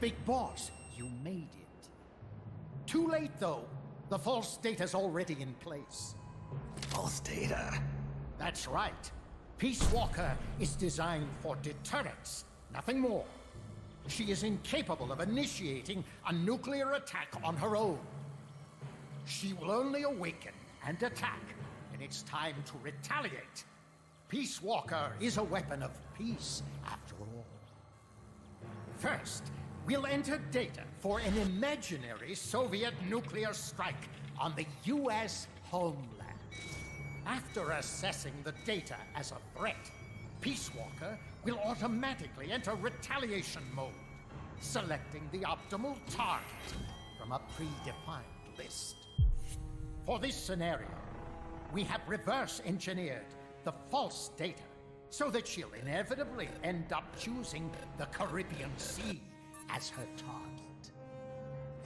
Big Boss, you made it. Too late, though. The false data's already in place. False data? That's right. Peace Walker is designed for deterrence, nothing more. She is incapable of initiating a nuclear attack on her own. She will only awaken and attack when it's time to retaliate. Peace Walker is a weapon of peace, after all. First, we'll enter data for an imaginary Soviet nuclear strike on the U.S. homeland. After assessing the data as a threat, Peace Walker will automatically enter retaliation mode, selecting the optimal target from a predefined list. For this scenario, we have reverse engineered the false data so that she'll inevitably end up choosing the Caribbean Sea as her target.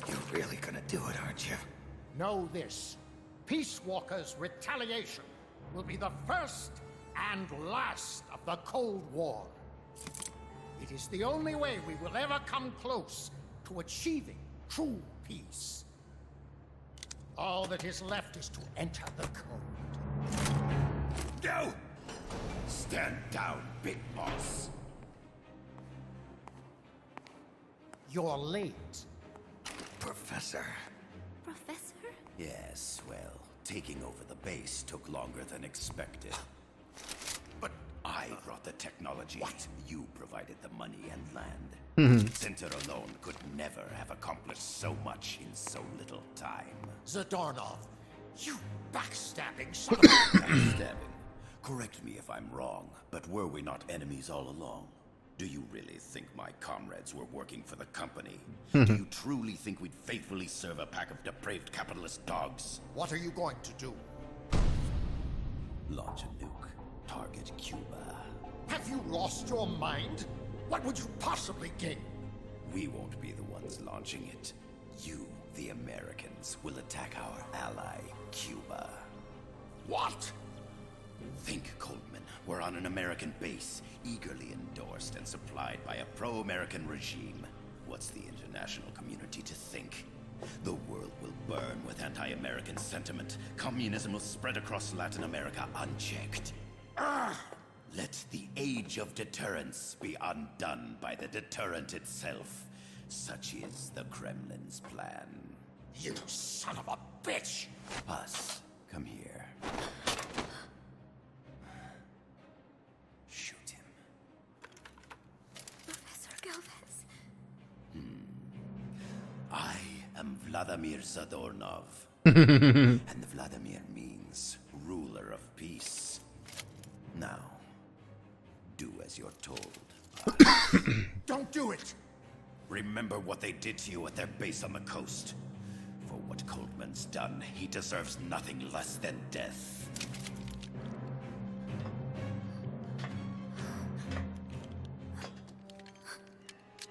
You're really gonna do it, aren't you? Know this. Peace Walker's retaliation will be the first and last of the Cold War. It is the only way we will ever come close to achieving true peace. All that is left is to enter the code. No! Stand down, Big Boss. You're late. Professor. Professor? Yes, well, taking over the base took longer than expected. But I brought the technology. What? You provided the money and land. Center alone could never have accomplished so much in so little time. Zadornov, you backstabbing son of a... Backstabbing. Correct me if I'm wrong, but were we not enemies all along? Do you really think my comrades were working for the company? Do you truly think we'd faithfully serve a pack of depraved capitalist dogs? What are you going to do? Launch a nuke. Target Cuba. Have you lost your mind? What would you possibly gain? We won't be the ones launching it. You, the Americans, will attack our ally, Cuba. What? Think, Coldman. We're on an American base, eagerly endorsed and supplied by a pro-American regime. What's the international community to think? The world will burn with anti-American sentiment. Communism will spread across Latin America unchecked. Let the age of deterrence be undone by the deterrent itself. Such is the Kremlin's plan. You son of a bitch! Us, come here. Shoot him. Professor Galvez. I am Vladimir Zadornov. And Vladimir means ruler of peace. Now, do as you're told. Don't do it! Remember what they did to you at their base on the coast. For what Coldman's done, he deserves nothing less than death.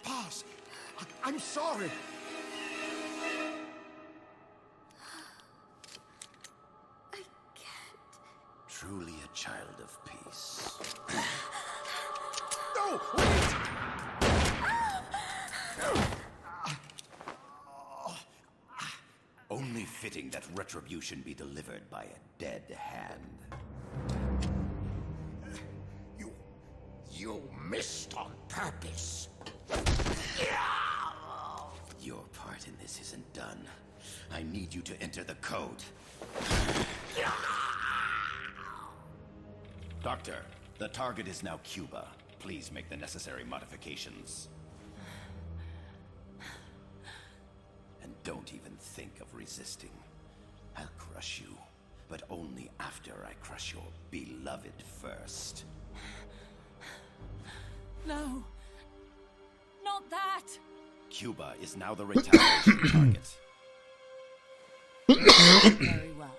Boss, I'm sorry. I can't. Truly a child of peace. No, wait! Only fitting that retribution be delivered by a dead hand. You missed on purpose. Your part in this isn't done. I need you to enter the code. Doctor, the target is now Cuba. Please make the necessary modifications. And don't even think of resisting. I'll crush you, but only after I crush your beloved first. No. Not that. Cuba is now the retaliation target. Very well.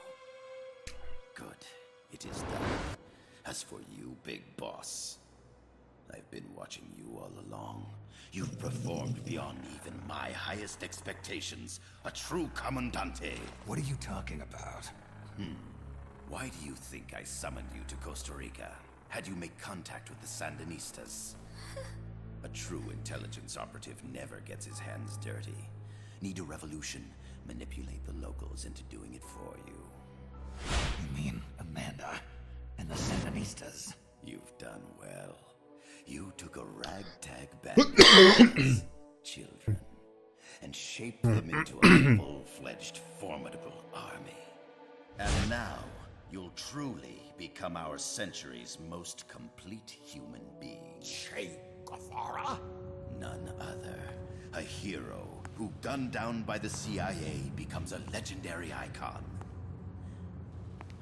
Good. It is done. As for you, Big Boss, I've been watching you all along. You've performed beyond even my highest expectations. A true commandante. What are you talking about? Why do you think I summoned you to Costa Rica? Had you make contact with the Sandinistas? A true intelligence operative never gets his hands dirty. Need a revolution? Manipulate the locals into doing it for you. You mean Amanda and the Sandinistas? You've done well. You took a ragtag band of children and shaped them into a full-fledged, formidable army. And now, you'll truly become our century's most complete human being. Che Guevara? None other. A hero who, gunned down by the CIA, becomes a legendary icon.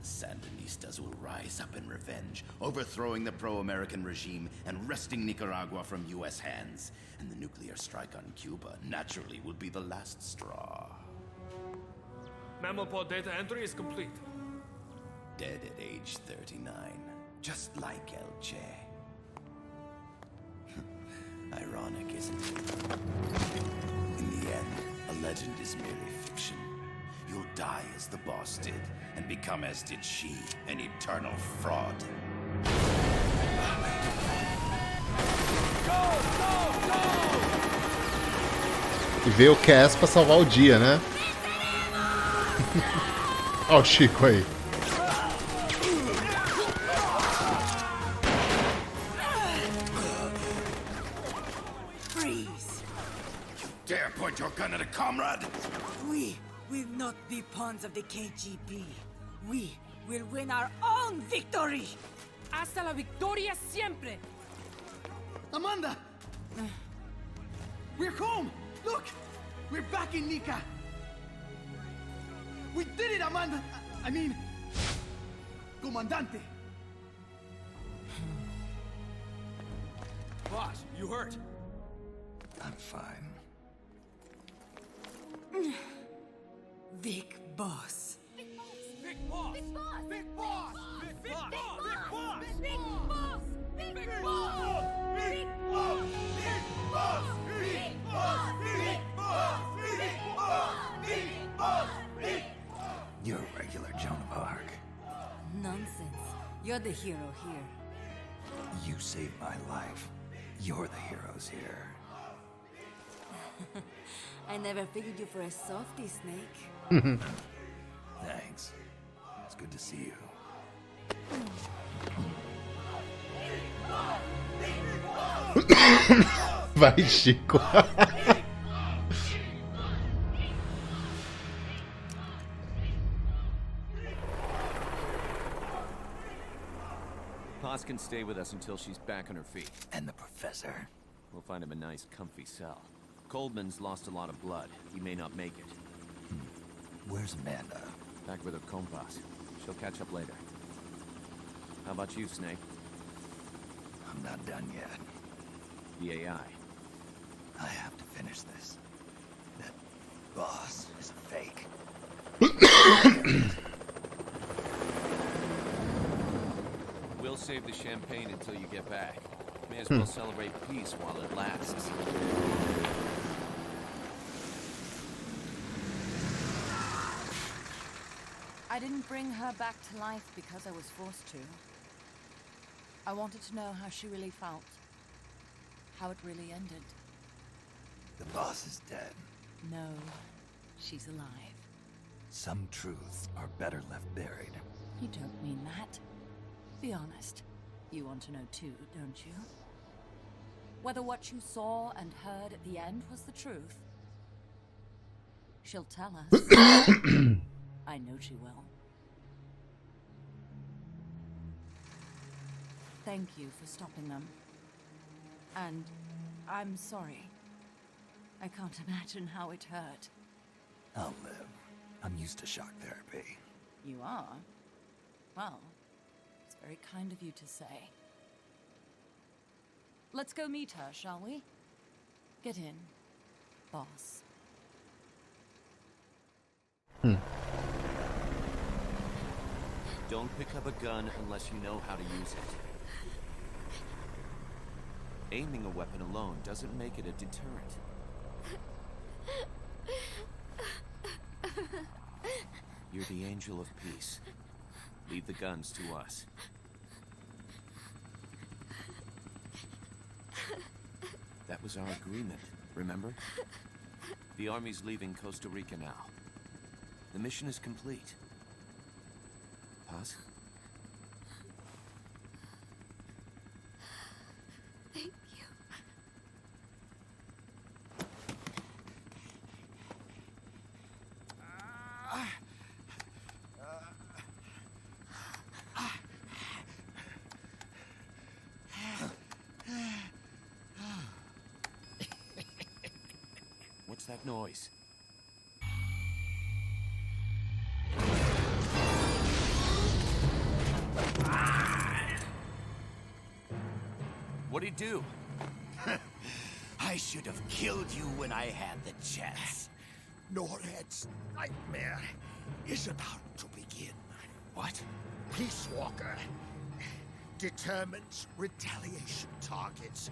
The Sandinistas will rise up in revenge, overthrowing the pro-American regime and wresting Nicaragua from U.S. hands. And the nuclear strike on Cuba naturally will be the last straw. Mammal pod data entry is complete. Dead at age 39, just like El Che. Ironic, isn't it? In the end, a legend is merely fiction. You'll die as the boss did, and become as did she, an eternal fraud. E veio o Cass pra salvar o dia, né? Ó o Chico aí. Freeze! Dare point your gun at a comrade? We will not be pawns of the KGB. We will win our own victory! Hasta la victoria siempre! Amanda! We're home! Look! We're back in Nika! We did it, Amanda! I mean... Comandante! Boss, you hurt? I'm fine. Big boss. Big boss! Big boss! Big boss! Big boss! Big boss! Big boss! Big boss! Big boss! Big boss! Big boss! Big boss! Big boss! Big boss! Big boss! You're a regular Joan of Arc. Nonsense. You're the hero here. You saved my life. You're the heroes here. I never figured you for a softie, Snake. Thanks. It's good to see you. Vai, Chico. Paz can stay with us until she's back on her feet. And the professor. We'll find him a nice, comfy cell. Coldman's lost a lot of blood. He may not make it. Where's Amanda? Back with her compas. She'll catch up later. How about you, Snake? I'm not done yet. The AI. I have to finish this. That boss is a fake. We'll save the champagne until you get back. May as well celebrate peace while it lasts. I didn't bring her back to life because I was forced to. I wanted to know how she really felt. How it really ended. The boss is dead. No, she's alive. Some truths are better left buried. You don't mean that. Be honest. You want to know too, don't you? Whether what you saw and heard at the end was the truth. She'll tell us. I know she will. Thank you for stopping them. And I'm sorry. I can't imagine how it hurt. I'll live. I'm used to shock therapy. You are? Well, it's very kind of you to say. Let's go meet her, shall we? Get in, boss. Don't pick up a gun unless you know how to use it. Aiming a weapon alone doesn't make it a deterrent. You're the angel of peace. Leave the guns to us. was our agreement, remember? The army's leaving Costa Rica now. The mission is complete. Paz? Thank you. What's that noise? What'd he do? I should have killed you when I had the chance. NORAD's nightmare is about to begin. What? Peace Walker determines retaliation targets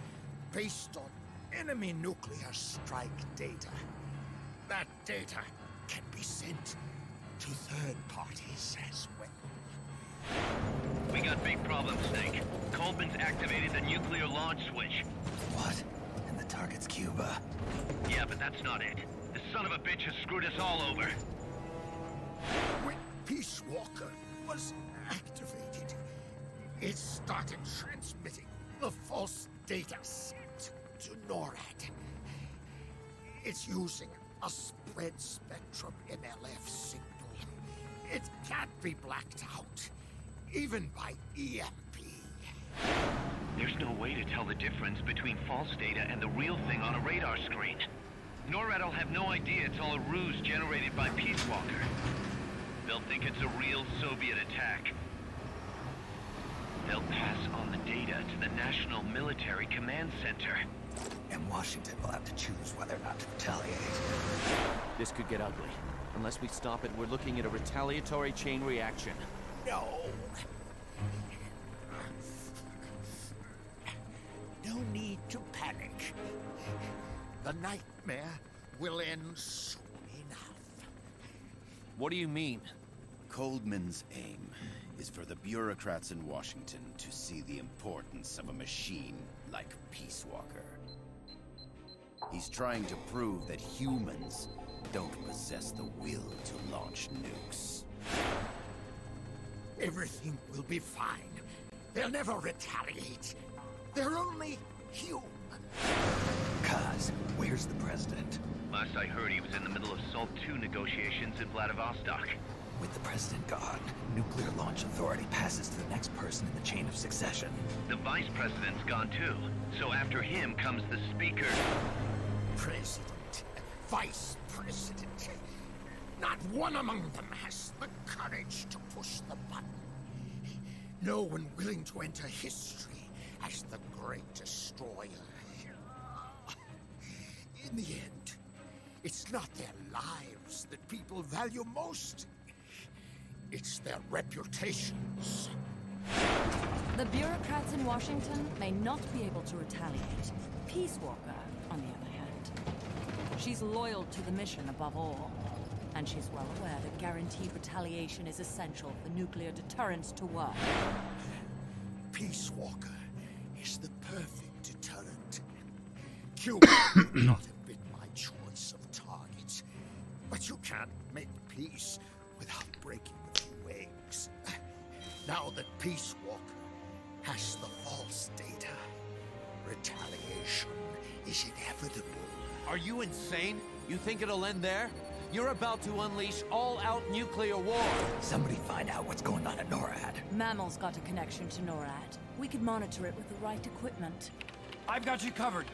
based on enemy nuclear strike data. That data can be sent to third parties as well. We got big problems, Snake. Coleman's activated the nuclear launch switch. What? And the target's Cuba. Yeah, but that's not it. The son of a bitch has screwed us all over. When Peace Walker was activated, it started transmitting the false data sent to NORAD. It's using a spread spectrum MLF signal. It can't be blacked out, even by EMP. There's no way to tell the difference between false data and the real thing on a radar screen. NORAD will have no idea it's all a ruse generated by Peace Walker. They'll think it's a real Soviet attack. They'll pass on the data to the National Military Command Center. And Washington will have to choose whether or not to retaliate. This could get ugly. Unless we stop it, we're looking at a retaliatory chain reaction. No. No need to panic. The nightmare will end soon enough. What do you mean? Coldman's aim is for the bureaucrats in Washington to see the importance of a machine like Peace Walker. He's trying to prove that humans don't possess the will to launch nukes. Everything will be fine. They'll never retaliate. They're only human. Kaz, where's the president? Last I heard, he was in the middle of SALT II negotiations in Vladivostok. With the president gone, Nuclear Launch Authority passes to the next person in the chain of succession. The vice president's gone too. So after him comes the speaker. President, vice president. Not one among them has the courage to push the button. No one willing to enter history as the great destroyer. In the end, it's not their lives that people value most. It's their reputations. The bureaucrats in Washington may not be able to retaliate. Peace Walker, on the other hand. She's loyal to the mission above all. And she's well aware that guaranteed retaliation is essential for nuclear deterrence to work. Peace Walker is the perfect deterrent. Cuba would not have been my choice of targets. But you can't make peace without breaking a few eggs. Now that Peace Walker has the false data, retaliation is inevitable. Are you insane? You think it'll end there? You're about to unleash all-out nuclear war. Somebody find out what's going on at NORAD. Mammal's got a connection to NORAD. We could monitor it with the right equipment. I've got you covered.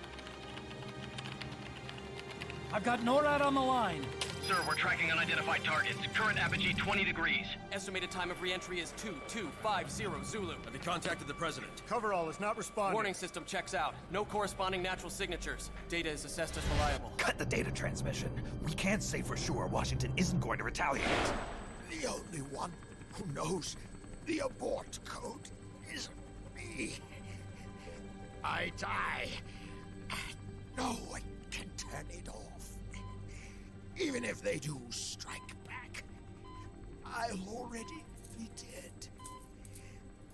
I've got NORAD on the line. Sir, we're tracking unidentified targets. Current apogee 20 degrees. Estimated time of re-entry is 2250 Zulu. Have you contacted the president? Coverall is not responding. Warning system checks out. No corresponding natural signatures. Data is assessed as reliable. Cut the data transmission. We can't say for sure Washington isn't going to retaliate. The only one who knows the abort code is me. I die, and no one can turn it off. Even if they do strike back, I'll already be dead.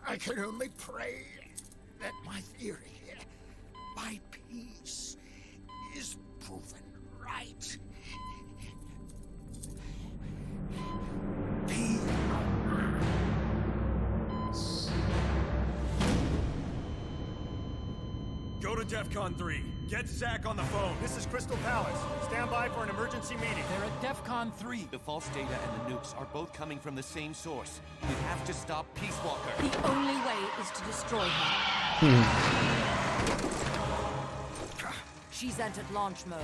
I can only pray that my theory, my peace, is proven right. Go to DEFCON 3. Get Zach on the phone. This is Crystal Palace. Stand by for an emergency meeting. They're at DEFCON 3. The false data and the nukes are both coming from the same source. We have to stop Peace Walker. The only way is to destroy her. She's entered launch mode.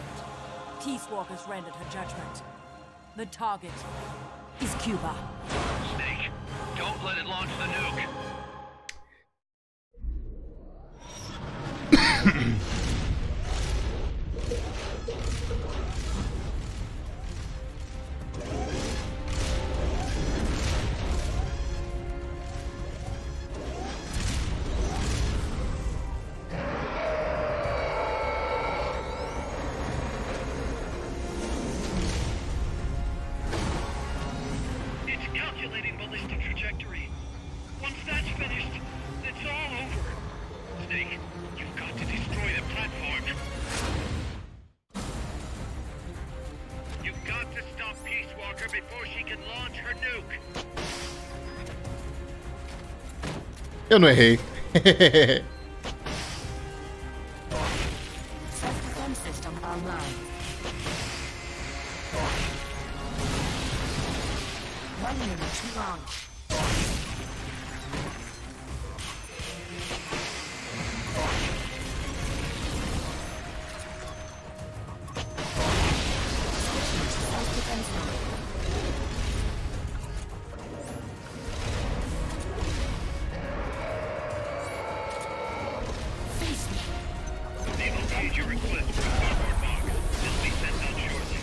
Peace Walker's rendered her judgment. The target is Cuba. Snake, don't let it launch the nuke. It's calculating ballistic trajectory. Once that's finished, it's all over. Snake, you've got to destroy the platform. You've got to stop Peace Walker before she can launch her nuke. Eu não errei. Self-defense system online. 1 minute to launch. Self-defense mode. Face me. They've okayed your request for a cardboard box. It'll be sent out shortly.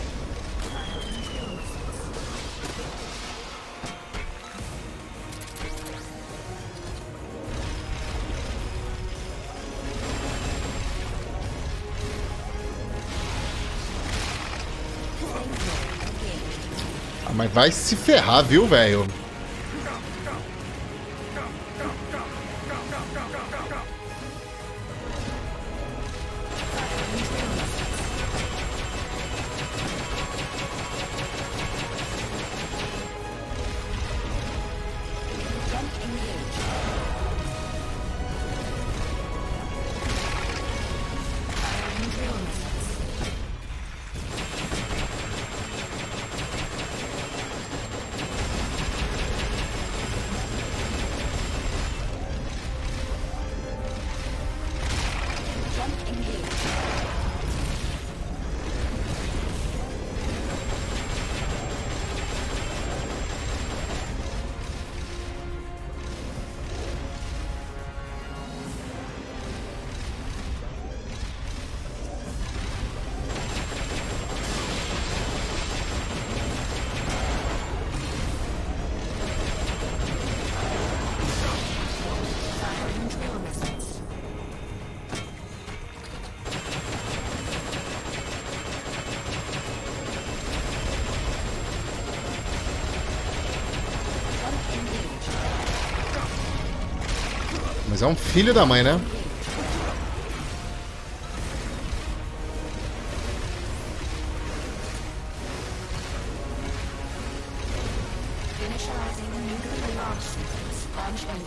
Ah, mas vai se ferrar, viu, velho? Mas é um filho da mãe, né?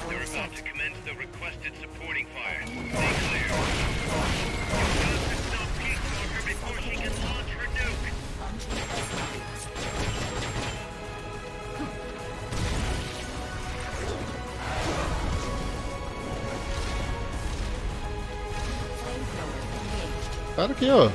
They're about to commence the requested supporting fire. Stay clear. You've got to stop Peace Walker before she can launch her nuke. Claro que, ó.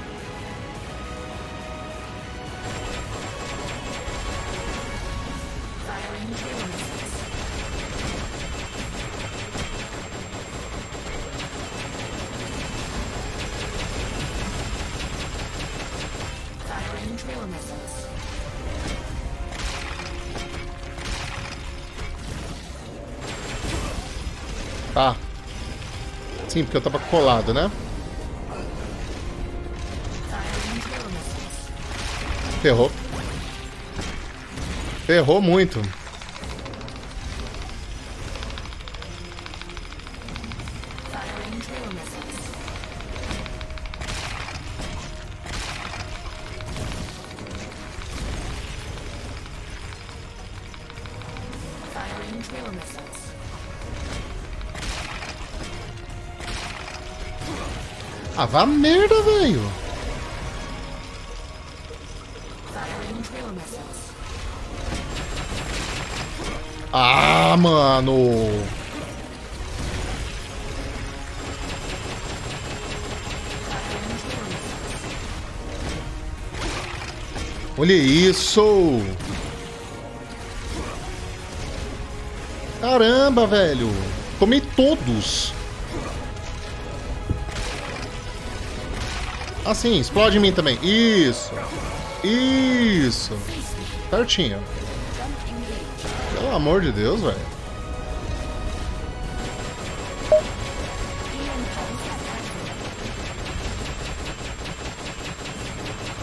Tá. Sim, porque eu tava colado, né? Ferrou. Ferrou muito. Ah, vá merda, velho. Ah, mano. Olha isso. Caramba, velho. Tomei todos. Assim, explode em mim também. Isso. Isso. Certinho. Pelo amor de Deus, velho.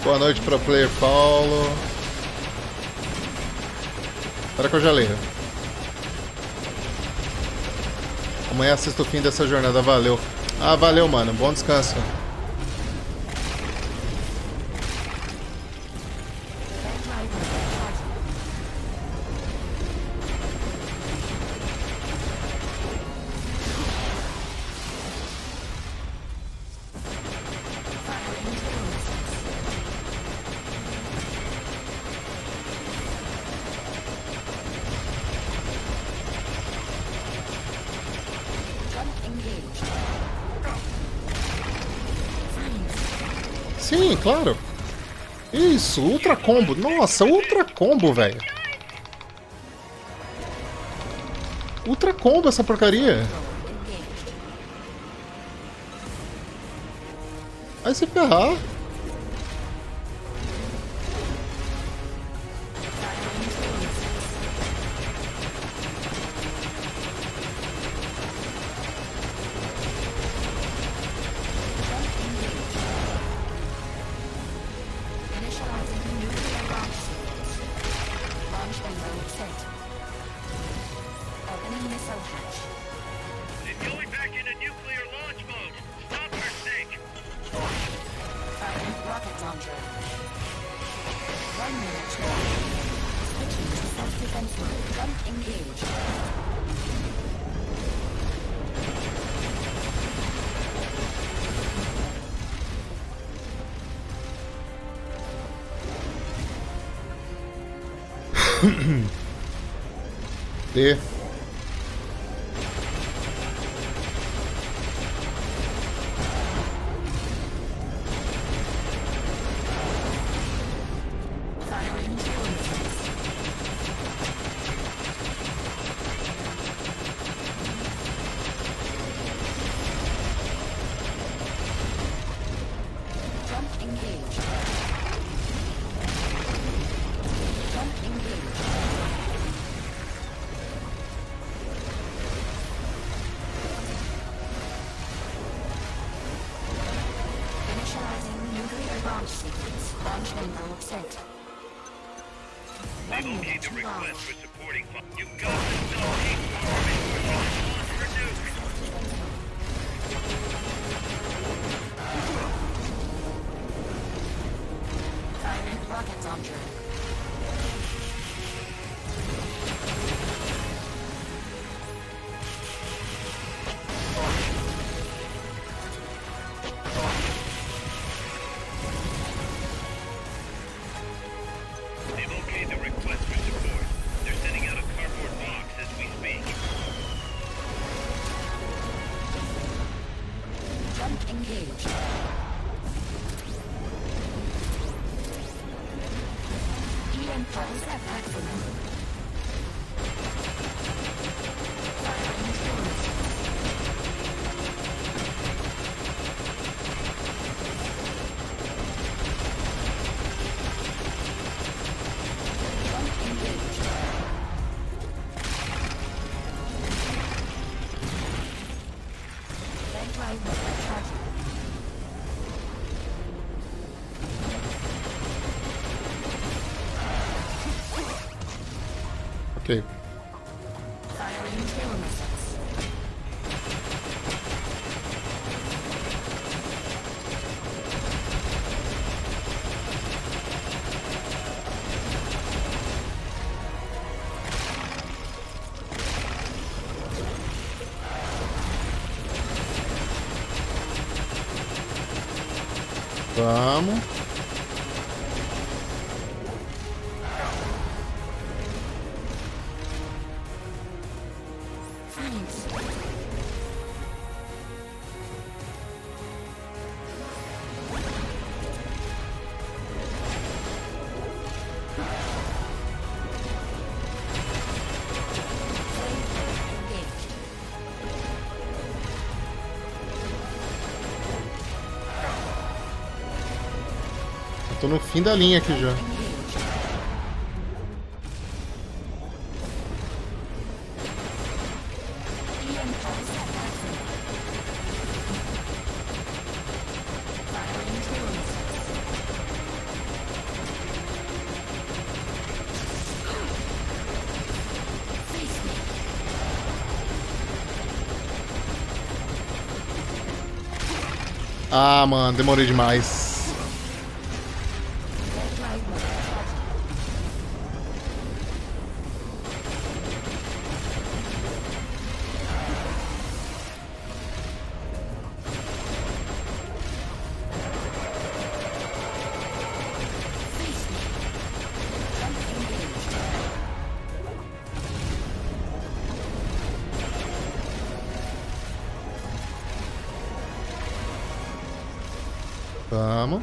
Boa noite para player Paulo. Espera que eu já leio. Amanhã assisto o fim dessa jornada. Valeu. Ah, valeu, mano. Bom descanso. Sim, claro. Isso, ultra combo. Nossa, ultra combo, velho. Ultra combo essa porcaria. Vai se ferrar. E ok. Vamos. Tô no fim da linha aqui já. Ah, mano, demorei demais. Vamos.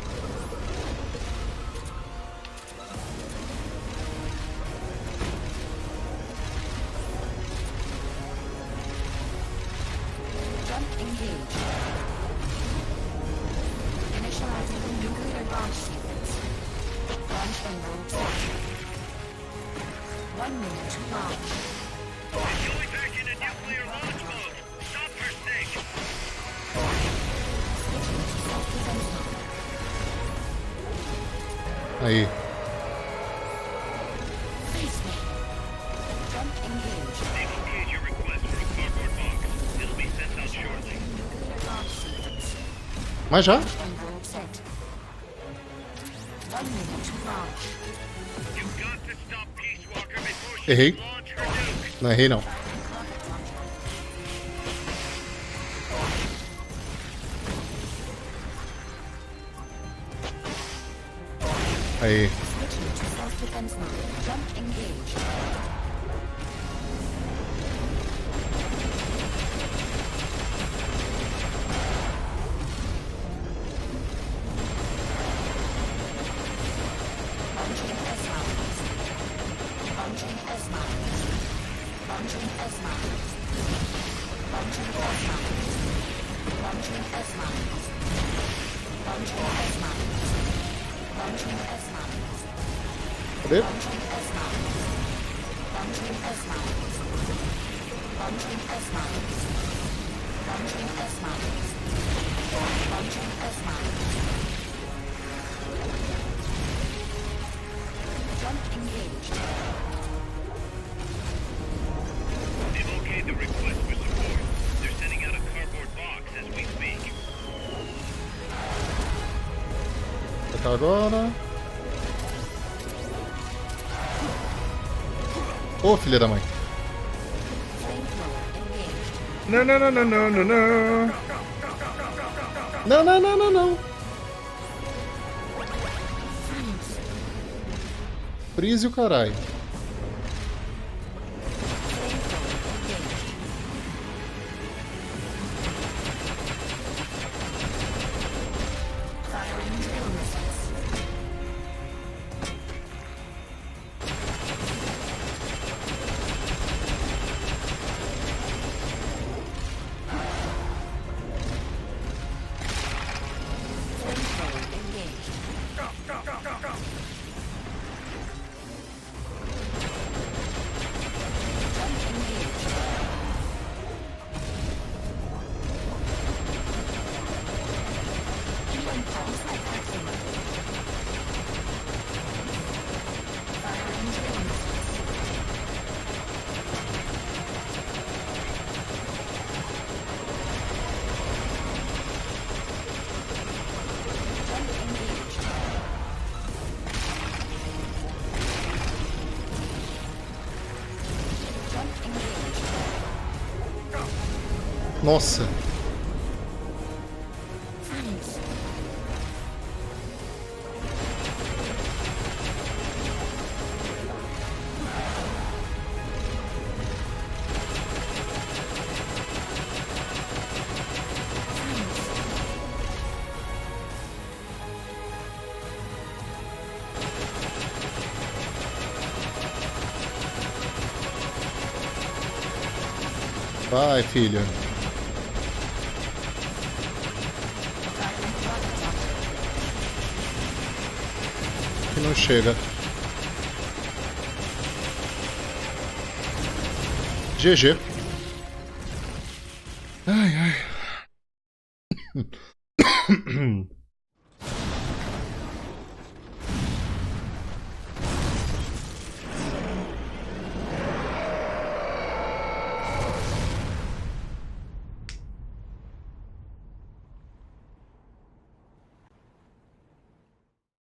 Aí. Mas já? Errei. Não errei não. Aí. Cadê? Tá agora. Ô, filha da mãe. Não, não, não, não, não, não, não. Não, não, não, não, não. Freeze o caralho. Nossa. Vai, filha. Que não chega. GG. Ai, ai.